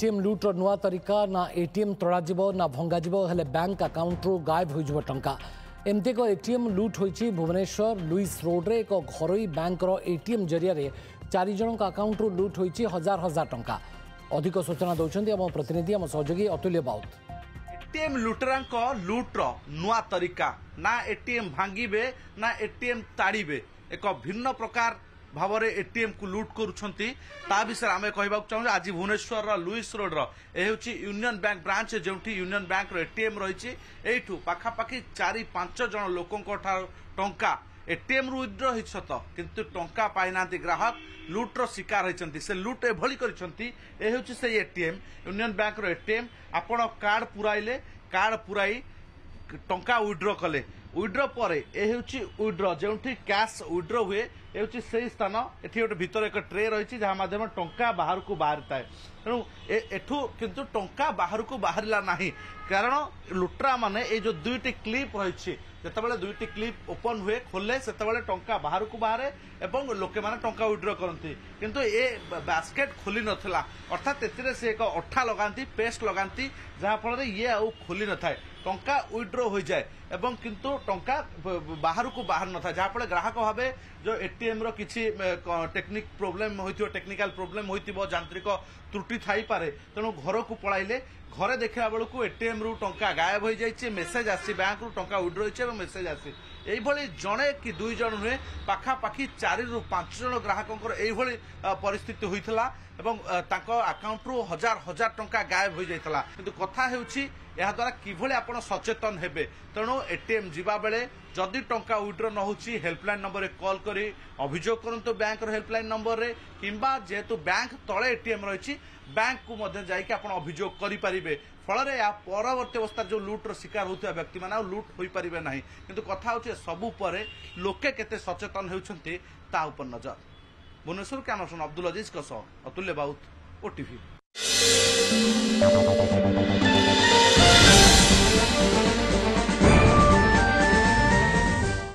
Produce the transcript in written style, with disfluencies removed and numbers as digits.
ATM लुट्र नुआ तरीका ना एटीएम तोड़ाजिब ना भंगाजिब हेले बैंक अकाउंट्रु गायब होइजिब टंका एमती एक एटीएम लुट होइछि भुवनेश्वर लुइस रोड्रे एक घरोई बैंकर एटीएम जरिया 4 जन अकाउंट्रु लुट होइछि हजार हजार टंका। अधिक सूचना दौरान आम प्रतिनिधि आम सहयोगी अतुल्य बाउत। एटीएम लुटेरांक लुट्र नुआ तरीका ना एटीएम भांगिबे ना एटीएम ताड़िबे एक भिन्न प्रकार भाव में एटीएम को लुट करुछंती ता विषय आम कहवाक चाहूँ। आज Bhubaneswar Lewis road Union Bank branch जो यूनियन बैंक एटीएम रही एठू पाखापाखि 4-5 जन लोकों टंका एटीएम रु विड्र होत किंतु टंका पाइना ग्राहक लुट्र शिकार होती से लुट एभली कर से एटीएम यूनियन बैंक एटीएम आपण कार्ड पुराइले कार्ड पुराई टंका विड्र कले विड्र पर विड्र जो कैश विड्र हुए से स्थान एटी गोटे भीतर एक ट्रे रही जहाँ मध्यम टंका बाहर को बाहरी थाए तेणु एठू किंतु टंका बाहर को बाहरला नहीं कारण लुट्रा माने ये जो दुईटी क्लिप रही जितेबाला दुईटी क्लिप ओपन हुए खोले से टंका बाहर को बाहरे एवं लोके माने टंका विड्र करती किंतु ये बास्केट खोली नथिला अर्थात एतिरे से एक अठा लगाती पेस्ट लगाती जहाँ फल ये आउ खोली न थाए टंका विड्र हो जाए एवं किंतु टंका बाहर को बाहर न था जहाँफल ग्राहक भाव जो एटीएम रो किछि टेक्निक प्रोब्लेम होइथिबो टेक्निकल प्रोब्लेम होइथिबो यांत्रिक त्रुटि थाई पारे तेणु घर को पळाइले घरे देखला बेलू एटीएम रु टंका गायब हो जाए मेसेज आसी बैंक रु टंका विड्र होइछे मेसेज आसी यही जड़े कि 2 जन नुहे पाखापाखि 4-5 जन ग्राहकों यही परिस्थिति होइथला एवं तांको अकाउंट रु हजार हजार टंका गायब हो जाइथला किंतु कथा हेउछि या द्वारा किभली आपण सचेतन हेबे तेणु एटीएम जिबा बेले जदि टंका विड्र न होछि हेल्पलाइन नंबर कॉल करी अभियोग करंतु बैंक रो हेल्पलाइन नंबर रे किंबा जेतु बैंक तळे एटीएम रहिछि बैंक को मध्य जाइके आपण अभियोग करि परिबे फल या परवर्ती अवस्था जो लुट्र शिकार होता व्यक्ति मैंने लुट हो पारे ना किंतु कथा हो सबू पर लोके केते सचेतन होउछंती ता उपर नजर। भुवनेश्वर कैमरा अब्दुल अजीज अतुल्य बाउत ओटीवी।